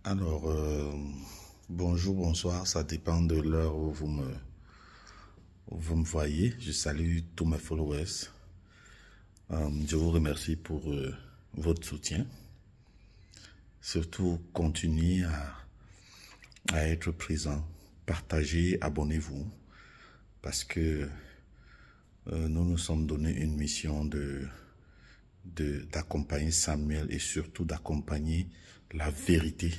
Alors, bonjour, bonsoir, ça dépend de l'heure où vous me voyez. Je salue tous mes followers. Je vous remercie pour votre soutien. Surtout, continuez à être présent. Partagez, abonnez-vous. Parce que nous nous sommes donné une mission d'accompagner Samuel et surtout d'accompagner la vérité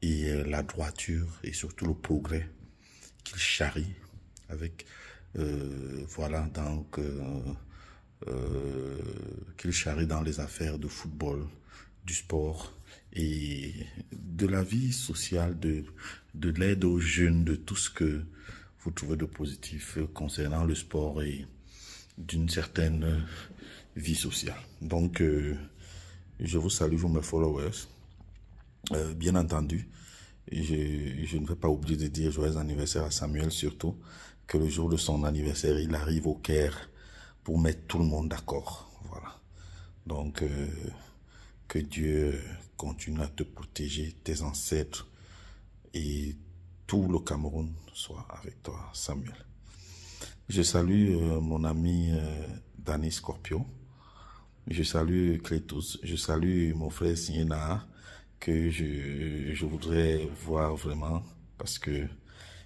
et la droiture et surtout le progrès qu'il charrie avec voilà donc qu'il charrie dans les affaires de football, du sport et de la vie sociale, de l'aide aux jeunes, de tout ce que vous trouvez de positif concernant le sport et d'une certaine vie sociale. Donc je vous salue, vous mes followers. Bien entendu, je ne vais pas oublier de dire joyeux anniversaire à Samuel, surtout que le jour de son anniversaire, il arrive au Caire pour mettre tout le monde d'accord. Voilà. Donc, que Dieu continue à te protéger, tes ancêtres et tout le Cameroun soit avec toi, Samuel. Je salue mon ami Danny Scorpio. Je salue Clétus. Je salue mon frère Siena, que je voudrais voir vraiment parce que il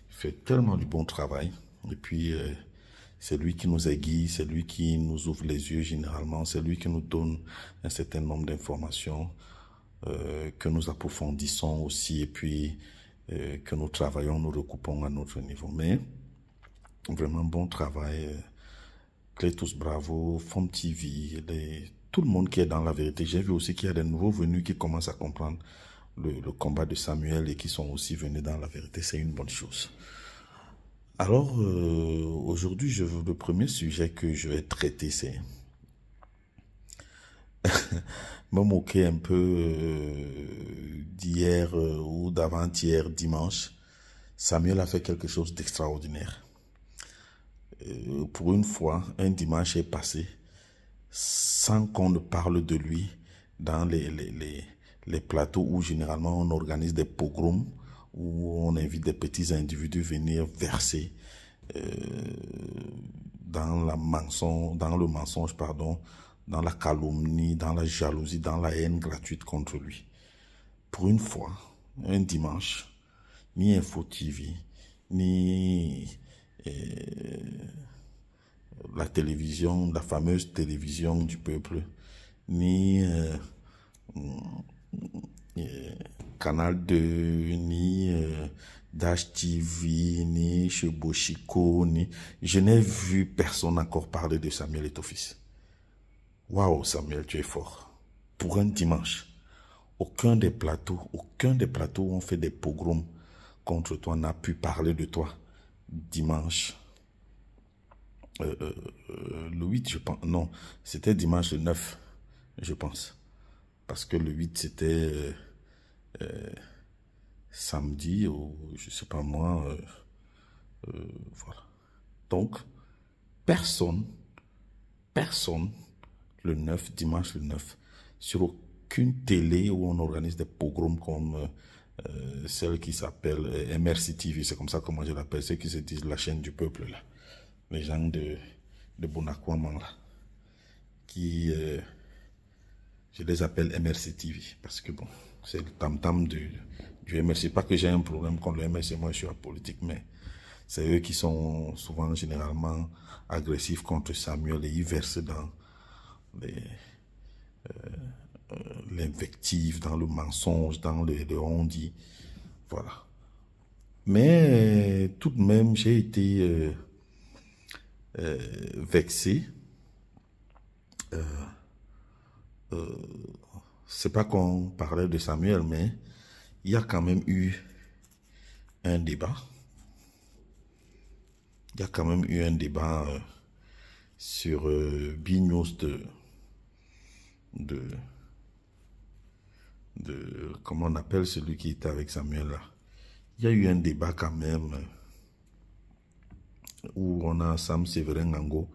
fait tellement du bon travail. Et puis, c'est lui qui nous aiguille, c'est lui qui nous ouvre les yeux généralement, c'est lui qui nous donne un certain nombre d'informations que nous approfondissons aussi et puis que nous travaillons, nous recoupons à notre niveau. Mais vraiment bon travail. Clétus Bravo, Fom TV, tout le monde qui est dans la vérité. J'ai vu aussi qu'il y a des nouveaux venus qui commencent à comprendre le combat de Samuel et qui sont aussi venus dans la vérité. C'est une bonne chose. Alors, aujourd'hui, le premier sujet que je vais traiter, c'est me moquer un peu d'hier ou d'avant-hier, dimanche. Samuel a fait quelque chose d'extraordinaire. Pour une fois, un dimanche est passé sans qu'on ne parle de lui dans les plateaux où généralement on organise des pogroms, où on invite des petits individus venir verser dans le mensonge, pardon, dans la calomnie, dans la jalousie, dans la haine gratuite contre lui. Pour une fois, un dimanche, ni Info TV, ni la télévision, la fameuse télévision du peuple, ni Canal 2, ni Dash TV, ni Chebochiko, ni... Je n'ai vu personne encore parler de Samuel Eto'o-Fils. Waouh, Samuel, tu es fort. Pour un dimanche, aucun des plateaux où on fait des pogroms contre toi n'a pu parler de toi. Dimanche, le 8, je pense. Non, c'était dimanche le 9, je pense. Parce que le 8, c'était samedi ou je sais pas moi. Voilà. Donc, personne, le 9, dimanche le 9, sur aucune télé où on organise des pogroms comme celle qui s'appelle MRC TV, c'est comme ça que moi je l'appelle, ceux qui se disent la chaîne du peuple, là. Les gens de Bonacouaman, là, qui, je les appelle MRC TV, parce que bon, c'est le tam-tam du MRC. Pas que j'ai un problème contre le MRC, moi je suis apolitique, mais c'est eux qui sont souvent, généralement, agressifs contre Samuel et ils versent dans l'invective, dans le mensonge, dans le on-dit. Voilà. Mais tout de même, j'ai été vexé. C'est pas qu'on parlait de Samuel, mais il y a quand même eu un débat. Il y a quand même eu un débat sur B-News de comment on appelle celui qui était avec Samuel là. Il y a eu un débat quand même où on a Sam Séverin Ngango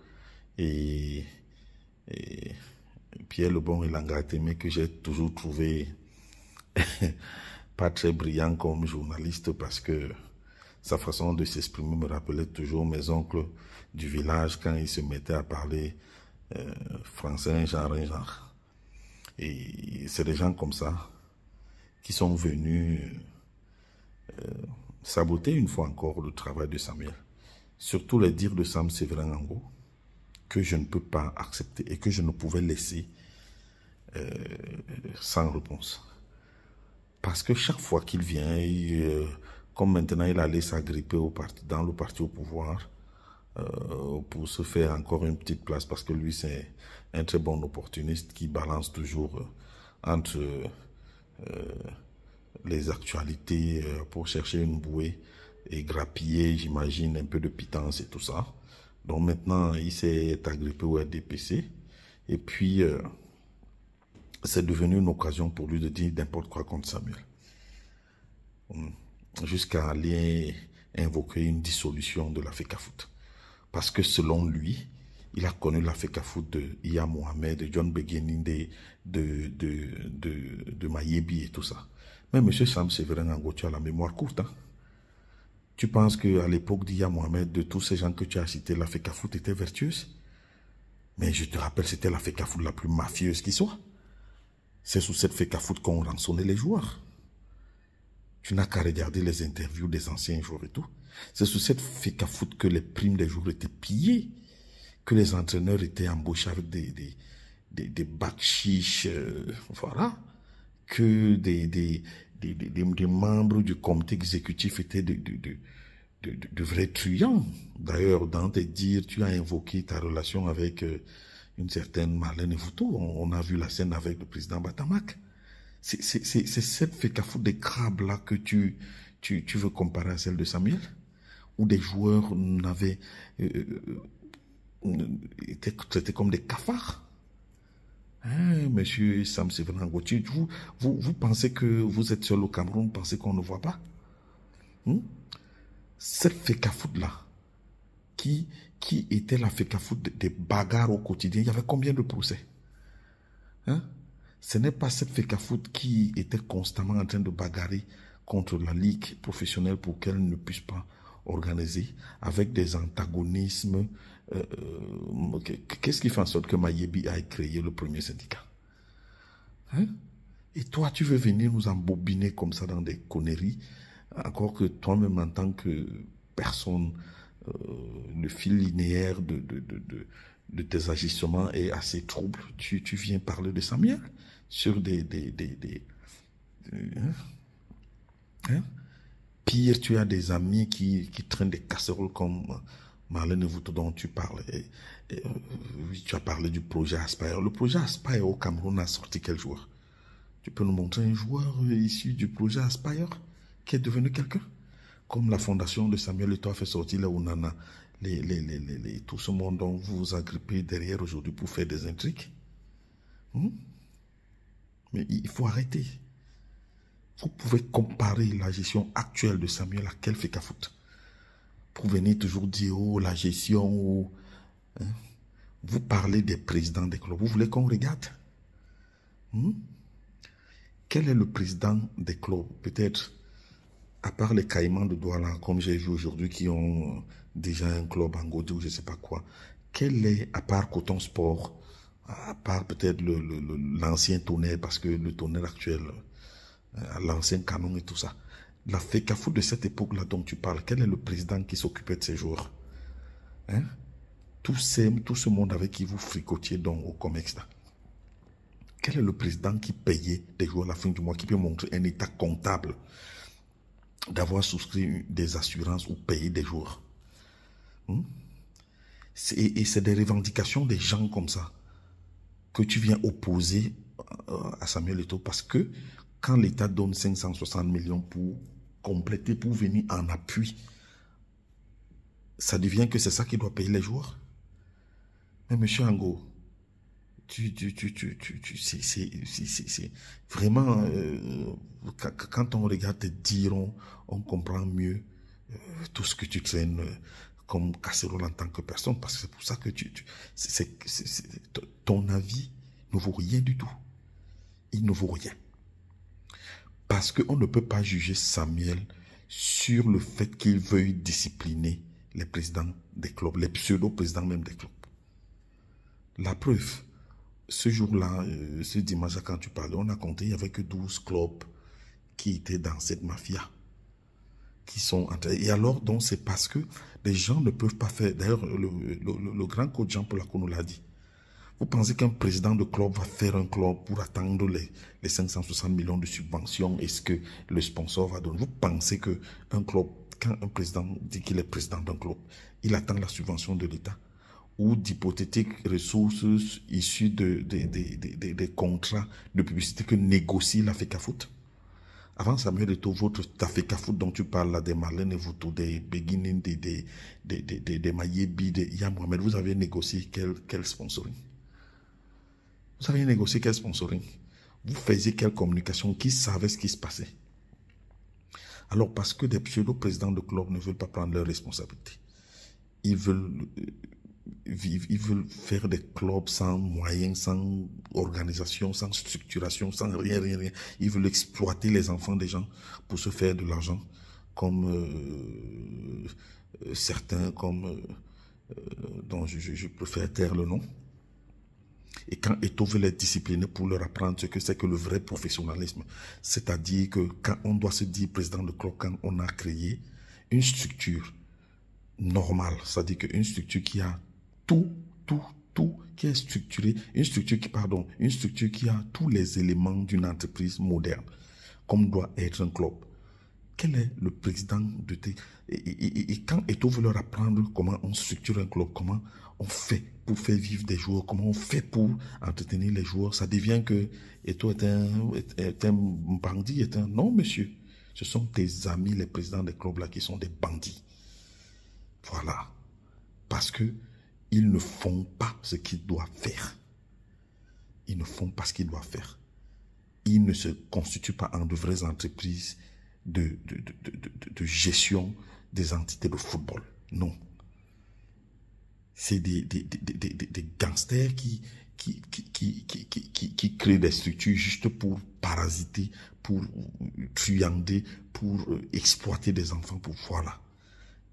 et Pierre Lebon et Langatemé que j'ai toujours trouvé pas très brillant comme journaliste parce que sa façon de s'exprimer me rappelait toujours mes oncles du village quand ils se mettaient à parler français, un genre. Et c'est des gens comme ça qui sont venus saboter une fois encore le travail de Samuel. Surtout les dires de Sam Séverin Ango, que je ne peux pas accepter et que je ne pouvais laisser sans réponse. Parce que chaque fois qu'il vient, comme maintenant il allait s'agripper dans le parti au pouvoir, pour se faire encore une petite place, parce que lui c'est un très bon opportuniste qui balance toujours entre les actualités pour chercher une bouée et grappiller, j'imagine, un peu de pitance et tout ça. Donc maintenant, il s'est agrippé au RDPC et puis c'est devenu une occasion pour lui de dire n'importe quoi contre Samuel. Jusqu'à aller invoquer une dissolution de la FECAFOOT. Parce que selon lui, il a connu la FECAFOOT de Iya Mohamed, de John Beguenin, de Mayebi et tout ça. Mais M. Sam Séverin Ango, tu as la mémoire courte. Hein? Tu penses qu'à l'époque d'Iya Mohamed, de tous ces gens que tu as cités, la FECAFOOT était vertueuse? Mais je te rappelle, c'était la FECAFOOT la plus mafieuse qui soit. C'est sous cette FECAFOOT qu'on rançonnait les joueurs. Tu n'as qu'à regarder les interviews des anciens joueurs et tout. C'est sous cette FECAFOOT que les primes des joueurs étaient pillées, que les entraîneurs étaient embauchés avec des bacs chiches, voilà, que des membres du comité exécutif étaient de vrais truands. D'ailleurs, dans tes dires, tu as invoqué ta relation avec une certaine Marlène Fouto. On a vu la scène avec le président Batamak. C'est cette FECAFOOT des crabes là que tu veux comparer à celle de Samuel, où des joueurs étaient traités comme des cafards. Hein, monsieur Sam Séverin Ango, vous pensez que vous êtes seul au Cameroun, vous pensez qu'on ne voit pas? Cette FECAFOOT là, qui était la FECAFOOT des bagarres au quotidien, il y avait combien de procès? Hein? Ce n'est pas cette FECAFOOT qui était constamment en train de bagarrer contre la ligue professionnelle pour qu'elle ne puisse pas organiser, avec des antagonismes. Qu'est-ce qui fait en sorte que Mayebi a créé le premier syndicat? Hein? Et toi, tu veux venir nous embobiner comme ça dans des conneries, encore que toi-même, en tant que personne, le fil linéaire de tes agissements est assez trouble. Tu viens parler de Samuel sur hein? Pire, tu as des amis qui traînent des casseroles comme Marlène Fouto dont tu parles. Tu as parlé du projet Aspire. Le projet Aspire au Cameroun a sorti quel joueur? Tu peux nous montrer un joueur issu du projet Aspire qui est devenu quelqu'un? Comme la fondation de Samuel Eto'o a fait sortir là où Nana, tout ce monde dont vous vous agrippez derrière aujourd'hui pour faire des intrigues. Mais il faut arrêter. Vous pouvez comparer la gestion actuelle de Samuel à quelle FECAFOOT? Pour venir toujours dire, oh, la gestion, oh, hein? Vous parlez des présidents des clubs. Vous voulez qu'on regarde? Quel est le président des clubs? Peut-être, à part les Caïmans de Douala, comme j'ai vu aujourd'hui, qui ont déjà un club en Godé ou je ne sais pas quoi. Quel est, à part Coton Sport, à part peut-être l'ancien Tonnerre, parce que le Tonnerre actuel, l'ancien Canon et tout ça, la FECAFOOT de cette époque-là dont tu parles, quel est le président qui s'occupait de ces joueurs? Hein? Tout ce monde avec qui vous fricotiez donc au COMEX là. Quel est le président qui payait des joueurs à la fin du mois, qui peut montrer un état comptable d'avoir souscrit des assurances ou payé des joueurs? Et c'est des revendications des gens comme ça que tu viens opposer à Samuel Eto'o, parce que quand l'État donne 560 millions pour compléter, pour venir en appui, ça devient que c'est ça qui doit payer les joueurs. Mais monsieur Ango, c'est vraiment, quand on regarde tes dires, on comprend mieux tout ce que tu traînes comme casserole en tant que personne, parce que c'est pour ça que ton avis ne vaut rien du tout. Il ne vaut rien. Parce qu'on ne peut pas juger Samuel sur le fait qu'il veuille discipliner les présidents des clubs, les pseudo-présidents même des clubs. La preuve, ce jour-là, ce dimanche, quand tu parlais, on a compté, il n'y avait que 12 clubs qui étaient dans cette mafia. Qui sont et alors, donc, c'est parce que les gens ne peuvent pas faire. D'ailleurs, le grand coach Jean-Paul Lacaux nous l'a dit. Vous pensez qu'un président de club va faire un club pour attendre les 560 millions de subventions et ce que le sponsor va donner? Vous pensez qu'un club, quand un président dit qu'il est président d'un club, il attend la subvention de l'État ou d'hypothétiques ressources issues des contrats de publicité que négocie la FECAFOOT? Avant Samuel Eto'o, votre FECAFOOT dont tu parles là, des Marlène Ewuto, des Beginning, des Mayebi, des Ya Mohamed, vous avez négocié quel sponsoring? Vous avez négocié quel sponsoring? Vous faisiez quelle communication? Qui savait ce qui se passait? Alors, parce que des pseudo-présidents de clubs ne veulent pas prendre leurs responsabilités. Ils veulent faire des clubs sans moyens, sans organisation, sans structuration, sans rien. Ils veulent exploiter les enfants des gens pour se faire de l'argent, comme certains, dont je préfère taire le nom. Et quand Eto'o veut les discipliner pour leur apprendre ce que c'est que le vrai professionnalisme, c'est-à-dire que quand on doit se dire président de club, quand on a créé une structure normale, c'est-à-dire qu'une structure qui a tout qui est structuré, une structure qui a tous les éléments d'une entreprise moderne, comme doit être un club. Quel est le président de et quand Eto'o veut leur apprendre comment on structure un club, comment on fait pour faire vivre des joueurs, comment on fait pour entretenir les joueurs, ça devient que Eto'o est un bandit, Non, monsieur. Ce sont tes amis, les présidents des clubs là, qui sont des bandits. Voilà. Parce que ils ne font pas ce qu'ils doivent faire. Ils ne font pas ce qu'ils doivent faire. Ils ne se constituent pas en de vraies entreprises de gestion des entités de football. Non. C'est des gangsters qui créent des structures juste pour parasiter, pour truander, pour exploiter des enfants, pour voilà.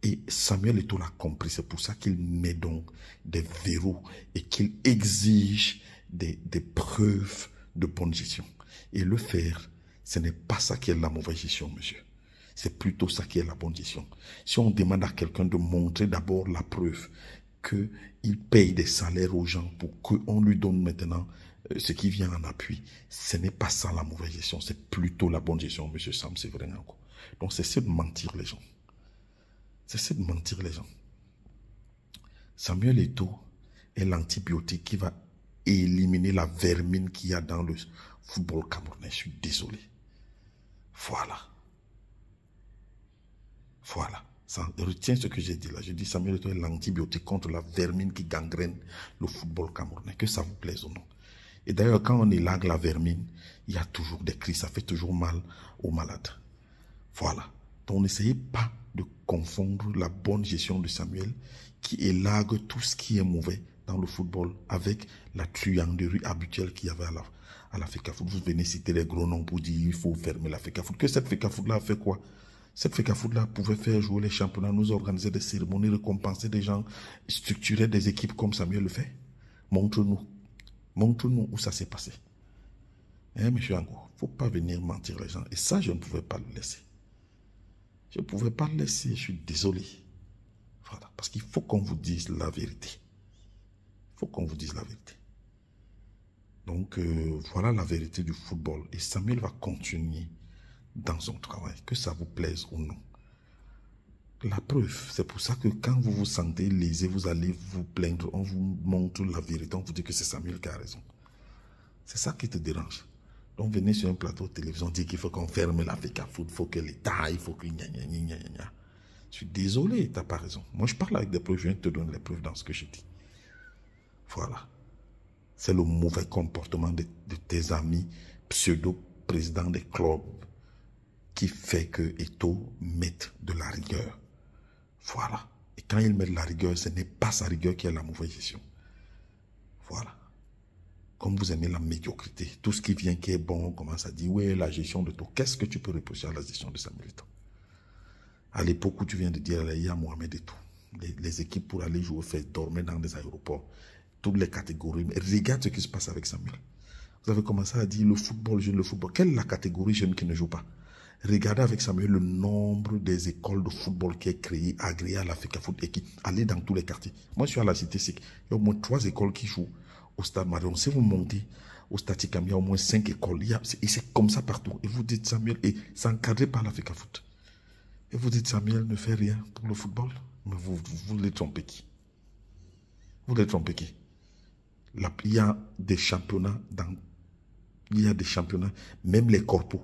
Et Samuel Eto'o l'a compris, c'est pour ça qu'il met donc des verrous et qu'il exige des preuves de bonne gestion. Et le faire, ce n'est pas ça qui est la mauvaise gestion, monsieur. C'est plutôt ça qui est la bonne gestion. Si on demande à quelqu'un de montrer d'abord la preuve qu'il paye des salaires aux gens pour qu'on lui donne maintenant ce qui vient en appui, ce n'est pas ça la mauvaise gestion, c'est plutôt la bonne gestion, monsieur Sam, c'est vrai encore. Donc c'est de mentir les gens. C'est de mentir les gens. Samuel Eto'o est l'antibiotique qui va éliminer la vermine qu'il y a dans le football camerounais. Je suis désolé. Voilà. Voilà. Retiens ce que j'ai dit là. Je dis Samuel Eto'o est l'antibiotique contre la vermine qui gangrène le football camerounais. Que ça vous plaise ou non. Et d'ailleurs, quand on élague la vermine, il y a toujours des cris. Ça fait toujours mal aux malades. Voilà. Donc n'essayez pas de confondre la bonne gestion de Samuel qui élague tout ce qui est mauvais dans le football avec la truanderie habituelle qu'il y avait à la FECAFOOT. Vous venez citer les gros noms pour dire il faut fermer la FECAFOOT. Que cette FECAFOOT-là a fait quoi? Cette FECAFOOT-là pouvait faire jouer les championnats, nous organiser des cérémonies, récompenser des gens, structurer des équipes comme Samuel le fait. Montre-nous. Montre-nous où ça s'est passé. Monsieur Ango, il ne faut pas venir mentir les gens. Et ça, je ne pouvais pas le laisser. Je ne pouvais pas le laisser, je suis désolé. Voilà, parce qu'il faut qu'on vous dise la vérité. Il faut qu'on vous dise la vérité. Donc, voilà la vérité du football. Et Samuel va continuer dans son travail, que ça vous plaise ou non. La preuve, c'est pour ça que quand vous vous sentez lésé, vous allez vous plaindre, on vous montre la vérité, on vous dit que c'est Samuel qui a raison. C'est ça qui te dérange. Donc venez sur un plateau de télévision dire qu'il faut qu'on ferme la FECAFOOT, il faut que l'État, il faut que gna. Je suis désolé, tu n'as pas raison. Moi je parle avec des preuves, je viens de te donner les preuves dans ce que je dis. Voilà. C'est le mauvais comportement de tes amis pseudo-présidents des clubs qui fait que Eto'o mette de la rigueur. Voilà. Et quand il met de la rigueur, ce n'est pas sa rigueur qui est la mauvaise gestion. Voilà. Comme vous aimez la médiocrité, tout ce qui vient qui est bon, on commence à dire, oui, la gestion de tout. Qu'est-ce que tu peux reprocher à la gestion de Samuel Eto'o? À l'époque où tu viens de dire, il y a Mohamed Eto'o. Les équipes pour aller jouer dormir dans des aéroports. Toutes les catégories. Mais regarde ce qui se passe avec Samuel. Vous avez commencé à dire le football jeune, le football. Quelle est la catégorie jeune qui ne joue pas? Regardez avec Samuel le nombre des écoles de football qui est créé, agréé à l'Africa Foot et qui allait dans tous les quartiers. Moi, je suis à la Cité Sec. Il y a au moins 3 écoles qui jouent au Stade Marion. Si vous montez au Stade Ticam, il y a au moins 5 écoles. Et c'est comme ça partout. Et vous dites Samuel, et c'est encadré par l'Africa Foot. Et vous dites Samuel ne fait rien pour le football. Mais vous les trompez qui? Vous les trompez qui? Il y a des championnats même les corpos.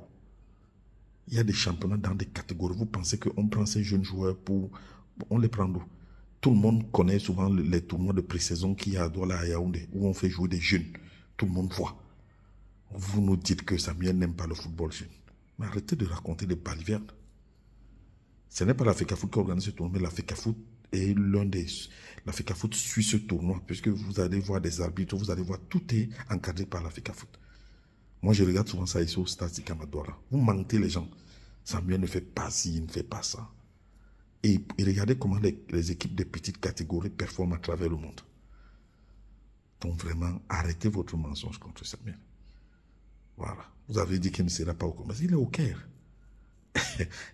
Il y a des championnats dans des catégories. Vous pensez qu'on prend ces jeunes joueurs on les prend d'où? Tout le monde connaît souvent les tournois de pré-saison qu'il y a à Douala, à Yaoundé, où on fait jouer des jeunes. Tout le monde voit. Vous nous dites que Samuel n'aime pas le football jeune. Mais arrêtez de raconter des balivernes. Ce n'est pas l'Africa Foot qui organise ce tournoi, mais l'Africa Foot est l'Africa Foot suit ce tournoi, puisque vous allez voir des arbitres, vous allez voir, tout est encadré par l'Africa Foot. Moi, je regarde souvent ça ici au Stade Ticam à Douala. Vous mentez les gens. Samuel ne fait pas ci, il ne fait pas ça. Et regardez comment les équipes de petites catégories performent à travers le monde. Donc vraiment, arrêtez votre mensonge contre Samuel. Voilà. Vous avez dit qu'il ne sera pas au combat. Il est au Caire.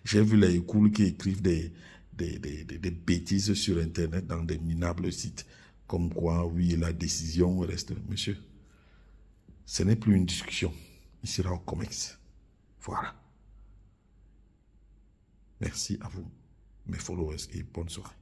J'ai vu les cools qui écrivent des bêtises sur Internet dans des minables sites. Comme quoi, oui, la décision reste. Monsieur, ce n'est plus une discussion. Il sera au COMEX. Voilà. Merci à vous, mes followers, et bonne soirée.